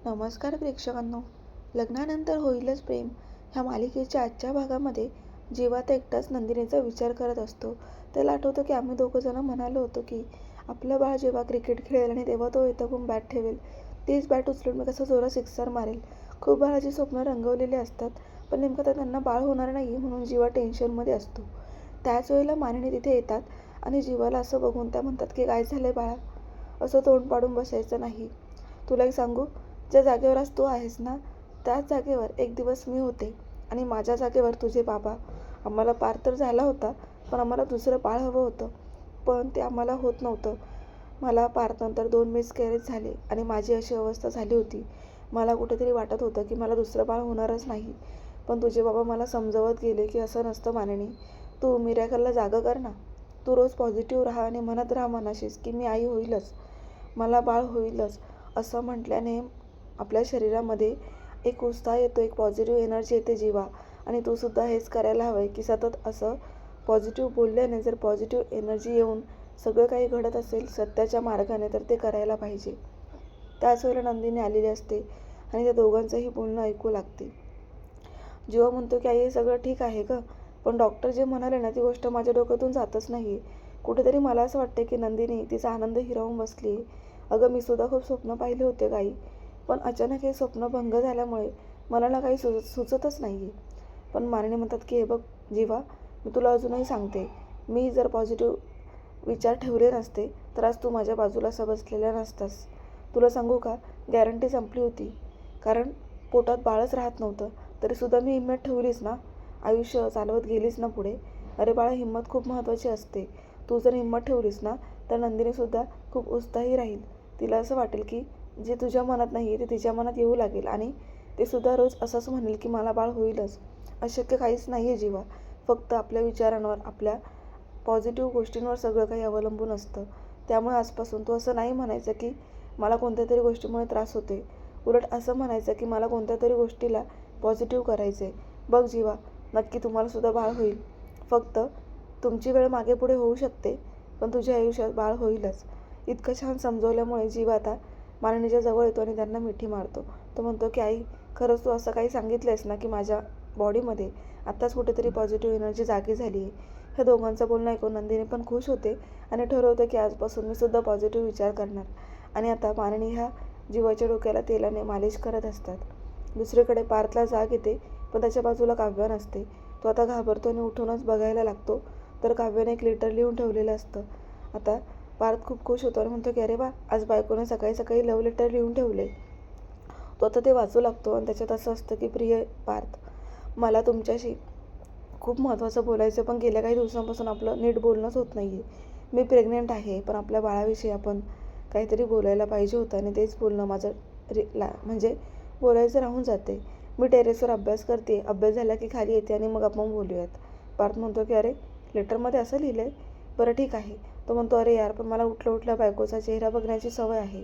नमस्कार प्रेक्षकांनो. लग्नानंतर होईलच प्रेम ह्या मालिकेच्या आजच्या भागामध्ये जेव्हा ते एकटाच नंदिनीचा विचार करत असतो, त्याला आठवतं की आम्ही दोघं जण म्हणालो होतो की आपलं बाळ जेव्हा क्रिकेट खेळेल आणि तेव्हा तो इथं बॅट ठेवेल, तीच बॅट उचलून मी कसं जोरात सिक्सर मारेल. खूप बाळाची स्वप्न रंगवलेली असतात, पण नेमकं तर त्यांना बाळ होणार नाही म्हणून जीवा टेन्शनमध्ये असतो. त्याच वेळेला मानिनी तिथे येतात आणि जीवाला असं बघून त्या म्हणतात की काय झालंय बाळा, असं तोंड पाडून बसायचं नाही. तुला एक सांगू, ज्या जागेवर आज तू आहेस ना, त्याच जागेवर एक दिवस मी होते आणि माझ्या जागेवर तुझे बाबा. आम्हाला पार तर झाला होता, पण आम्हाला दुसरं बाळ हवं होतं, पण ते आम्हाला होत नव्हतं. मला पारनंतर 2 मिसकॅरेज झाले आणि माझी अशी अवस्था झाली होती. मला कुठेतरी वाटत होतं की मला दुसरं बाळ होणारच नाही. पण तुझे बाबा मला समजवत गेले की असं नसतं मानिनी, तू मिरॅकलला जागं कर ना. तू रोज पॉझिटिव्ह राहा आणि म्हणत राहा मनाशीच की मी आई होईलच, मला बाळ होईलच. असं म्हटल्याने आपल्या शरीरामध्ये एक उत्साह येतो, एक पॉझिटिव्ह एनर्जी येते जीवा. आणि तू सुद्धा हेच करायला हवं आहे की सतत असं पॉझिटिव्ह बोलल्याने जर पॉझिटिव्ह एनर्जी येऊन सगळं काही घडत असेल सत्याच्या मार्गाने, तर ते करायला पाहिजे. त्याच वेळेला नंदिनी आलेली असते आणि त्या दोघांचंही बोलणं ऐकू लागते. जीवा म्हणतो की आई हे सगळं ठीक आहे गं, पण डॉक्टर जे म्हणाले ना ती गोष्ट माझ्या डोक्यातून जातच नाही. कुठेतरी मला असं वाटतं की नंदिनी तिचा आनंद हिरावून बसली. अगं मी सुद्धा खूप स्वप्न पाहिले होते गाई, पण अचानक हे स्वप्न भंग झाल्यामुळे मला ना काही सुचतच नाही आहे. पण मानिनी म्हणतात की हे बघ जीवा, मी तुला अजूनही सांगते, मी जर पॉझिटिव्ह विचार ठेवले नसते तर आज तू माझ्या बाजूला बसलेला नसतास. तुला सांगू का, गॅरंटी संपली होती. कारण पोटात बाळच राहत नव्हतं, तरीसुद्धा मी हिंमत ठेवलीस ना, आयुष्य चालवत गेलीस ना पुढे. अरे बाळा, हिंमत खूप महत्त्वाची असते. तू जर हिंमत ठेवलीस ना, तर नंदिनीसुद्धा खूप उत्साही राहील. तिला असं वाटेल की जे तुझ्या मनात नाही आहे ते तिच्या मनात येऊ लागेल आणि ते सुद्धा रोज असंच म्हणेल की मला बाळ होईलच. अशक्य काहीच नाही आहे जीवा. फक्त आपल्या विचारांवर, आपल्या पॉझिटिव्ह गोष्टींवर सगळं काही अवलंबून असतं. त्यामुळे आजपासून तू असं नाही म्हणायचं की मला कोणत्या तरी गोष्टीमुळे त्रास होते. उलट असं म्हणायचं की मला कोणत्या तरी गोष्टीला पॉझिटिव्ह करायचं आहे. बघ जीवा, नक्की तुम्हालासुद्धा बाळ होईल. फक्त तुमची वेळ मागे पुढे होऊ शकते, पण तुझ्या आयुष्यात बाळ होईलच. इतकं छान समजवल्यामुळे जीवा आता मानिनीच्या जवळ येतो आणि त्यांना मिठी मारतो. तो म्हणतो की आई, खरंच तू असं काही सांगितलंयस ना की माझ्या बॉडीमध्ये आत्ताच कुठेतरी पॉझिटिव्ह एनर्जी जागी झाली आहे. हे दोघांचं बोलणं ऐकून नंदिनी पण खुश होते आणि ठरवते की आजपासून मी सुद्धा पॉझिटिव्ह विचार करणार. आणि आता मानिनी ह्या जीवाच्या डोक्याला तेलाने मालिश करत असतात. दुसरीकडे पार्थला जाग येते, पण त्याच्या बाजूला काव्य नसते. तो आता घाबरतो आणि उठूनच बघायला लागतो, तर काव्याने एक लेटर लिहून ठेवलेलं असतं. आता पार्थ खूप खुश होतो आणि म्हणतो की अरे वा, आज बायकोने सकाळी सकाळी लव्ह लेटर लिहून ठेवले. तो आता ते वाचू लागतो आणि त्याच्यात असं असतं की प्रिय पार्थ, मला तुमच्याशी खूप महत्त्वाचं बोलायचं, पण गेल्या काही दिवसांपासून आपलं नीट बोलणंच होत नाही आहे. मी प्रेग्नेंट आहे, पण आपल्या बाळाविषयी आपण काहीतरी बोलायला पाहिजे होतं आणि तेच बोलणं माझं म्हणजे बोलायचं राहून जाते. मी टेरेसवर अभ्यास करते, अभ्यास झाला की खाली येते आणि मग आपण बोलूयात. पार्थ म्हणतो की अरे, लेटरमध्ये असं लिहिलं आहे, बरं ठीक आहे. तो म्हणतो अरे यार, पण मला उठल्या उठल्या बायकोचा चेहरा बघण्याची सवय आहे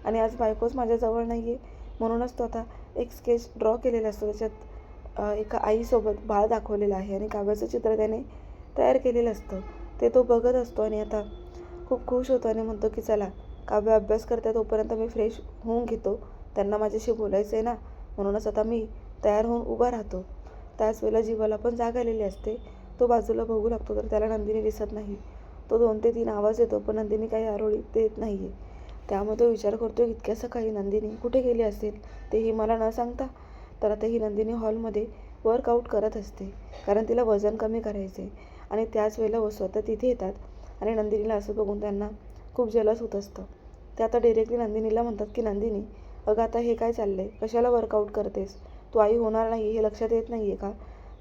आणि आज बायकोच माझ्याजवळ नाही आहे. म्हणूनच तो आता एक स्केच ड्रॉ केलेला असतो, त्याच्यात एका आईसोबत बाळ दाखवलेलं आहे आणि काव्याचं चित्र त्याने तयार केलेलं असतं. ते तो बघत असतो आणि आता खूप खुश होतो आणि म्हणतो की चला, काव्य अभ्यास करते तोपर्यंत मी फ्रेश होऊन घेतो. त्यांना माझ्याशी बोलायचं आहे ना, म्हणूनच आता मी तयार होऊन उभा राहतो. त्याच वेळेला जीवाला पण जाग आलेली असते. तो बाजूला बघू लागतो तर त्याला नंदिनी दिसत नाही. तो 2 ते 3 आवाज येतो, पण नंदिनी काही आरोळी देत नाही आहे. त्यामुळे तो विचार करतो, इतक्या सकाळी नंदिनी कुठे गेली असेल, तेही मला न सांगता. तर आता ही नंदिनी हॉलमध्ये वर्कआउट करत असते, कारण तिला वजन कमी करायचं आहे. आणि त्याच वेळेला वसू आता तिथे येतात आणि नंदिनीला असं बघून त्यांना खूप जलस होत असतं. ते आता डिरेक्टली नंदिनीला म्हणतात की नंदिनी, अगं आता हे काय चाललं आहे, कशाला वर्कआउट करतेस, तू आई होणार नाही हे लक्षात येत नाही आहे का?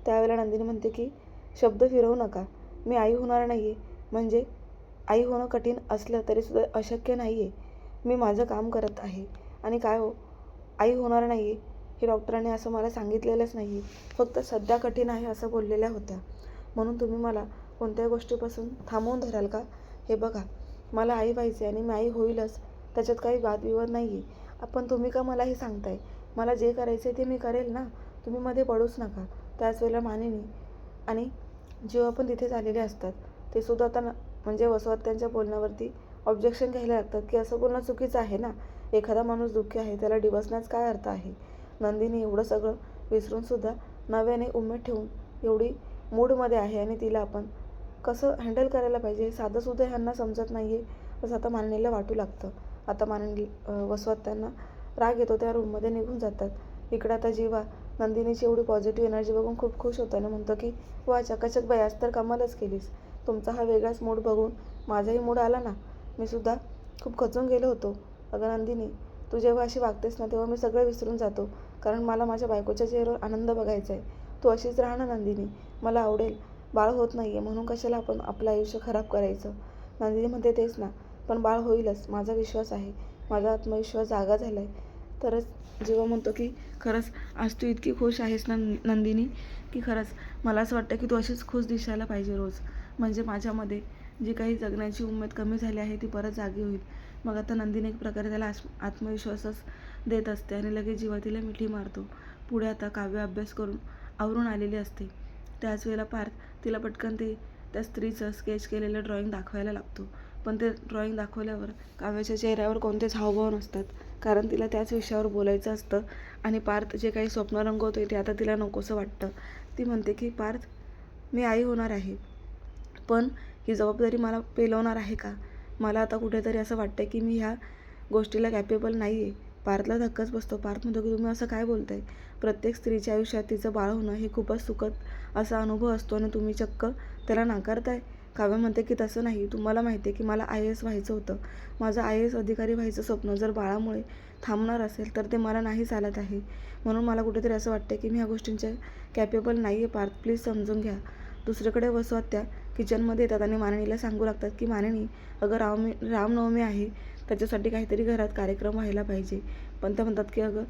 त्यावेळेला नंदिनी म्हणते की शब्द फिरवू नका, मी आई होणार नाही आहे म्हणजे आई होणं कठीण असलं तरीसुद्धा अशक्य नाही आहे. मी माझं काम करत आहे आणि काय हो, आई होणार नाही आहे हे डॉक्टरांनी असं मला सांगितलेलंच नाही आहे, फक्त सध्या कठीण आहे असं बोललेल्या होत्या. म्हणून तुम्ही मला कोणत्याही गोष्टीपासून थांबवून धराल का? हे बघा, मला आई व्हायचे आणि मी आई होईलच, त्याच्यात काही वादविवाद नाही आहे. पण तुम्ही का मला हे सांगताय? मला जे करायचं आहे ते मी करेल ना, तुम्ही मध्ये पडूच नका. त्याच वेळेला मानिनी आणि जेव्हा पण तिथे झालेले असतात ते सुद्धा आता म्हणजे वसुआत्यांच्या बोलण्यावरती ऑब्जेक्शन घ्यायला लागतात की असं बोलणं चुकीचं आहे ना. एखादा माणूस दुःखी आहे त्याला डिवचण्याचा काय अर्थ आहे? नंदिनी एवढं सगळं विसरूनसुद्धा नव्याने उमेद ठेवून एवढी मूडमध्ये आहे आणि तिला आपण कसं हँडल करायला पाहिजे हे साधंसुद्धा ह्यांना समजत नाही आहे, असं आता मानिनीला वाटू लागतं. आता मानिनी वसवत त्यांना राग येतो, त्या रूममध्ये निघून जातात. इकडं आता जीवा नंदिनीची एवढी पॉझिटिव्ह एनर्जी बघून खूप खुश होतो आणि म्हणतो की वा चकाचक बाई, आज तर कमालच केलीस. तुमचा हा वेगळाच मूड बघून माझाही मूड आला ना. मी सुद्धा खूप खचून गेलो होतो. अगं नंदिनी, तू जेव्हा अशी वागतेस ना तेव्हा मी सगळं विसरून जातो, कारण मला माझ्या बायकोच्या चेहऱ्यावर आनंद बघायचा आहे. तू अशीच राहा ना नंदिनी, मला आवडेल. बाळ होत नाही आहे म्हणून कशाला आपण आपलं आयुष्य खराब करायचं. नंदिनी म्हणते तेच ना, पण बाळ होईलच, माझा विश्वास आहे. माझा आत्मविश्वास जागा झाला आहे. तरच जेव्हा म्हणतो की खरंच आज तू इतकी खुश आहेस ना नंदिनी, की खरंच मला असं वाटतं की तू अशीच खुश दिसायला पाहिजे रोज. म्हणजे माझ्यामध्ये जी काही जगण्याची उमेद कमी झाली आहे ती परत जागी होईल. मग आता नंदिनी एक प्रकारे त्याला आत्मविश्वासच देत असते आणि लगेच जीवा तिला मिठी मारतो. पुढे आता काव्य अभ्यास करून आवरून आलेली असते. त्याच वेळेला पार्थ तिला पटकन त्या स्त्रीचं स्केच केलेलं ड्रॉइंग दाखवायला लागतो. पण ते ड्रॉइंग दाखवल्यावर काव्याच्या चेहऱ्यावर कोणतेच हावभाव नसतात, कारण तिला त्याच विषयावर बोलायचं असतं आणि पार्थ जे काही स्वप्न रंगवतोय ते आता तिला नकोसं वाटतं. ती म्हणते की पार्थ, मी आई होणार आहे, पण ही जबाबदारी मला पेलवणार आहे का? मला आता कुठेतरी असं वाटतं की मी ह्या गोष्टीला कॅपेबल नाही आहे. पार्थला धक्काच बसतो. पार्थ म्हणतो की तुम्ही असं काय बोलताय? प्रत्येक स्त्रीच्या आयुष्यात तिचं बाळ होणं हे खूपच सुखद असा अनुभव असतो आणि तुम्ही चक्क त्याला नाकारताय. काव्य म्हणते की तसं नाही, तुम्हाला माहिती आहे की मला IAS व्हायचं होतं. माझं IAS अधिकारी व्हायचं स्वप्न जर बाळामुळे थांबणार असेल तर ते मला नाही चालत आहे. म्हणून मला कुठेतरी असं वाटतं की मी ह्या गोष्टींच्या कॅपेबल नाही आहे. पार्थ प्लीज समजून घ्या. दुसरीकडे वसुआत्या किचनमध्ये येतात आणि मानिनीला सांगू लागतात की मानिनी, अगं रामनवमी आहे, त्याच्यासाठी काहीतरी घरात कार्यक्रम व्हायला पाहिजे. पण त्या म्हणतात की अगं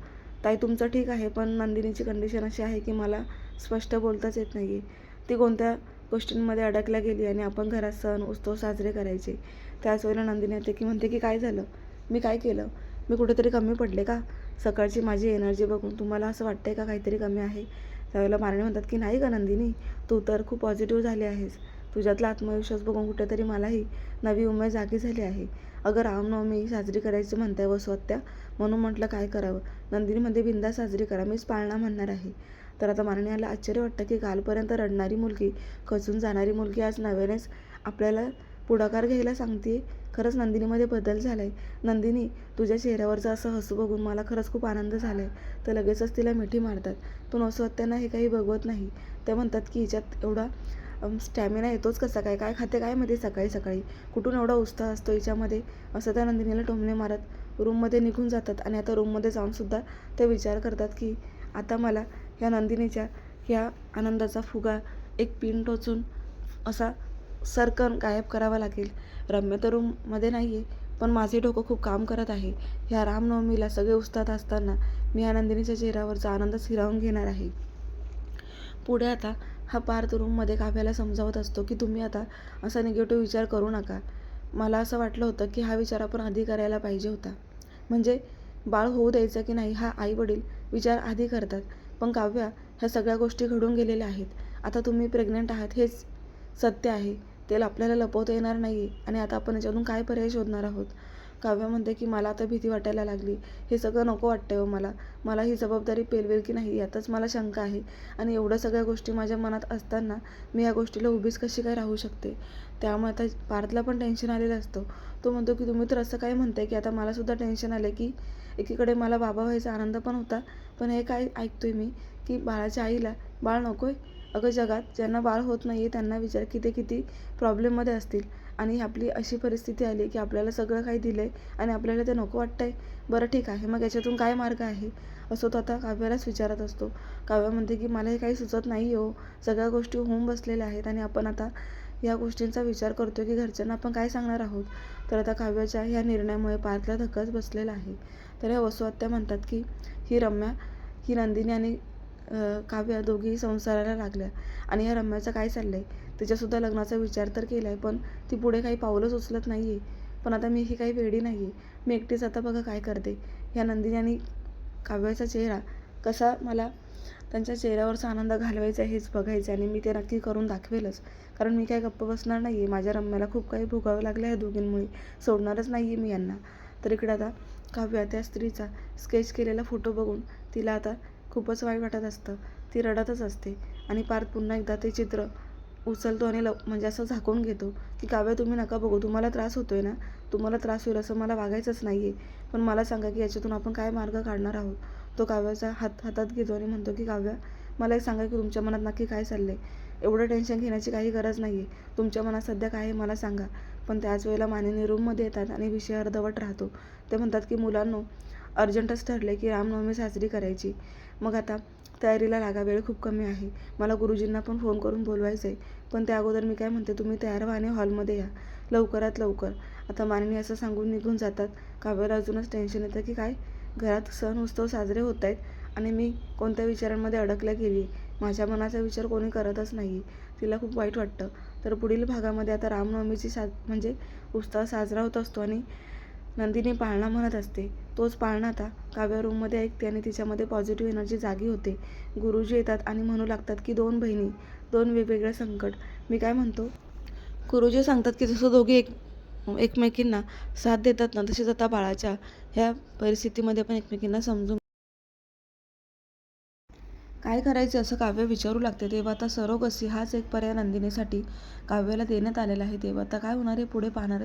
ताई तुमचं ठीक आहे, पण नंदिनीची कंडिशन अशी आहे की मला स्पष्ट बोलताच येत नाही आहे. ती कोणत्या गोष्टींमध्ये अडकल्या गेली आणि आपण घरात सण उत्सव साजरे करायचे. त्याच वेळेला नंदिनी येते की म्हणते की काय झालं? मी काय केलं? मी कुठेतरी कमी पडले का? सकाळची माझी एनर्जी बघून तुम्हाला असं वाटतंय का काहीतरी कमी आहे? त्यावेळेला मानिनी म्हणतात की नाही गं नंदिनी, तू तर खूप पॉझिटिव्ह झाली आहेस. तुझ्यातला आत्मविश्वास बघून कुठेतरी मलाही नवी उमेद जागी झाली आहे. अगं रामनवमी साजरी करायची म्हणताय वसुआत्या, म्हणून म्हटलं काय करावं. नंदिनी म्हणते बिनधास्त साजरी करा, मीच पाळणा म्हणणार आहे. तर आता मानिनीला आश्चर्य वाटतं की कालपर्यंत रडणारी मुलगी, खचून जाणारी मुलगी आज नव्यानेच आपल्याला पुढाकार घ्यायला सांगते. खरंच नंदिनीमध्ये बदल झाला आहे. नंदिनी, तुझ्या चेहऱ्यावरचं असं हसू बघून मला खरंच खूप आनंद झाला आहे. तर लगेचच तिला मिठी मारतात. पण वसुआत्यांना हे काही बघवत नाही. त्या म्हणतात की हिच्यात एवढा स्टॅमिना येतोच कसा काय? काय खाते काय माहिती सकाळी सकाळी? कुठून एवढा उत्साह असतो हिच्यामध्ये? असं त्या नंदिनीला टोमणे मारत रूममध्ये निघून जातात. आणि आता रूममध्ये जाऊनसुद्धा ते विचार करतात की आता मला ह्या नंदिनीच्या ह्या आनंदाचा फुगा एक पिन टोचून असा सरकन गायब करावा लागेल. रम्या तर रूममध्ये नाही आहे, पण माझे डोकं खूप काम करत आहे. ह्या रामनवमीला सगळे उत्साहात असताना मी ह्या नंदिनीच्या चेहऱ्यावरचा आनंदच हिरावून घेणार आहे. पुढे आता हा पार्थ रूममध्ये काव्याला समजावत असतो की तुम्ही आता असा निगेटिव्ह विचार करू नका. मला असं वाटलं होतं की हा विचार आपण आधी करायला पाहिजे होता. म्हणजे बाळ होऊ द्यायचं की नाही हा आई-वडील विचार आधी करतात. पण काव्या, ह्या सगळ्या गोष्टी घडून गेलेल्या आहेत. आता तुम्ही प्रेग्नंट आहात हेच सत्य आहे. ते आपल्याला लपवता येणार नाही आहे आणि आता आपण याच्यातून काय पर्याय शोधणार आहोत. काव्य म्हणते की मला आता भीती वाटायला लागली. हे सगळं नको वाटतंय हो मला. मला ही जबाबदारी पेलवेल की नाही यातच मला शंका आहे. आणि एवढ्या सगळ्या गोष्टी माझ्या मनात असताना मी या गोष्टीला उभीच कशी काय राहू शकते. त्यामुळे आता पार्थला पण टेन्शन आलेलं असतं. तो म्हणतो की तुम्ही तर असं काय म्हणताय की आता मलासुद्धा टेन्शन आलं की एकीकडे मला बाबा व्हायचा आनंद पण होता, पण हे काय ऐकतोय मी की बाळाच्या आईला बाळ नको आहे. अगं जगात ज्यांना बाळ होत नाही आहे त्यांना विचार किती किती प्रॉब्लेममध्ये असतील आणि आपली अशी परिस्थिती आली की आपल्याला सगळं काही दिलं आहे आणि आपल्याला ते नको वाटतं आहे. बरं ठीक आहे, मग याच्यातून काय मार्ग आहे? असं तो आता काव्यालाच विचारत असतो. काव्य म्हणते की मला हे काही सुचत नाही हो. सगळ्या गोष्टी होऊन बसलेल्या आहेत आणि आपण आता या गोष्टींचा विचार करतो की घरच्यांना आपण काय सांगणार आहोत. तर आता काव्याच्या ह्या निर्णयामुळे पार्थला धक्काच बसलेला आहे. तर ह्या वसुआत्या म्हणतात की ही रम्या, ही नंदिनी आणि काव्या दोघीही संसाराला लागल्या आणि ह्या रम्याचं काय चाललं आहे? तिच्यासुद्धा लग्नाचा विचार तर केला आहे, पण ती पुढे काही पाऊलच उचलत नाही आहे. पण आता मी ही काही वेडी नाही आहे. मी एकटीच आता बघा काय करते. ह्या नंदिनी आणि काव्याचा चेहरा कसा मला त्यांच्या चेहऱ्यावरचा आनंद घालवायचा हेच बघायचं आणि मी ते नक्की करून दाखवेलच. कारण मी काय गप्प बसणार नाही आहे. माझ्या रम्याला खूप काही भोगावं लागलं आहे दोघींमुळे. सोडणारच नाही आहे मी यांना. तर इकडे आता काव्या त्या स्त्रीचा स्केच केलेला फोटो बघून तिला आता खूपच वाईट वाटत असतं. ती रडतच असते आणि पार्थ पुन्हा एकदा ते चित्र उचलतो आणि म्हणजे असं झाकून घेतो की काव्या तुम्ही नका बघू, तुम्हाला त्रास होतोय ना, तुम्हाला त्रास होईल असं मला वागायचंच नाही आहे, पण मला सांगा की याच्यातून आपण काय मार्ग काढणार आहोत. तो काव्याचा हातात घेतो आणि म्हणतो की काव्या, मला एक सांगा की तुमच्या मनात नक्की काय चाललं आहे. एवढं टेन्शन घेण्याची काही गरज नाही आहे. तुमच्या मनात सध्या काय आहे मला सांगा. पण त्याच वेळेला मानिनी रूममध्ये येतात आणि विषय अर्धवट राहतो. ते म्हणतात की मुलांनो, अर्जंटच ठरले की रामनवमी साजरी करायची. मग आता तयारीला लागा, वेळ खूप कमी आहे. मला गुरुजींना पण फोन करून बोलवायचं आहे. पण त्या अगोदर मी काय म्हणते, तुम्ही तयार व्हा आणि हॉलमध्ये या लवकरात लवकर. आता मानिनी असं सांगून निघून जातात. काव्याला अजूनच टेन्शन येतं की काय घरात सण उत्सव साजरे होत आहेत आणि मी कोणत्या विचारांमध्ये अडकल्या गेली. माझ्या मनाचा विचार कोणी करतच नाही. तिला खूप वाईट वाटतं. तर पुढील भागामध्ये आता रामनवमीची म्हणजे उत्सव साजरा होत असतो आणि नंदिनी पाळणा म्हणत असते. तोच पाळणा आता काव्या रूममध्ये ऐकते आणि तिच्यामध्ये पॉझिटिव्ह एनर्जी जागी होते. गुरुजी येतात आणि म्हणू लागतात की 2 बहिणी, 2 वेगवेगळे संकट. मी काय म्हणतो, गुरुजी सांगतात की जसं दोघे एकमेकींना साथ देतात ना, तसेच आता बाळाच्या ह्या परिस्थितीमध्ये पण एकमेकींना समजून काय करायचे असं काव्य विचारू लागते. तेव्हा आता सरोगसी हाच एक पर्याय नंदिनीसाठी काव्याला देण्यात आलेला आहे. तेव्हा आता काय होणार आहे पुढे पाहणार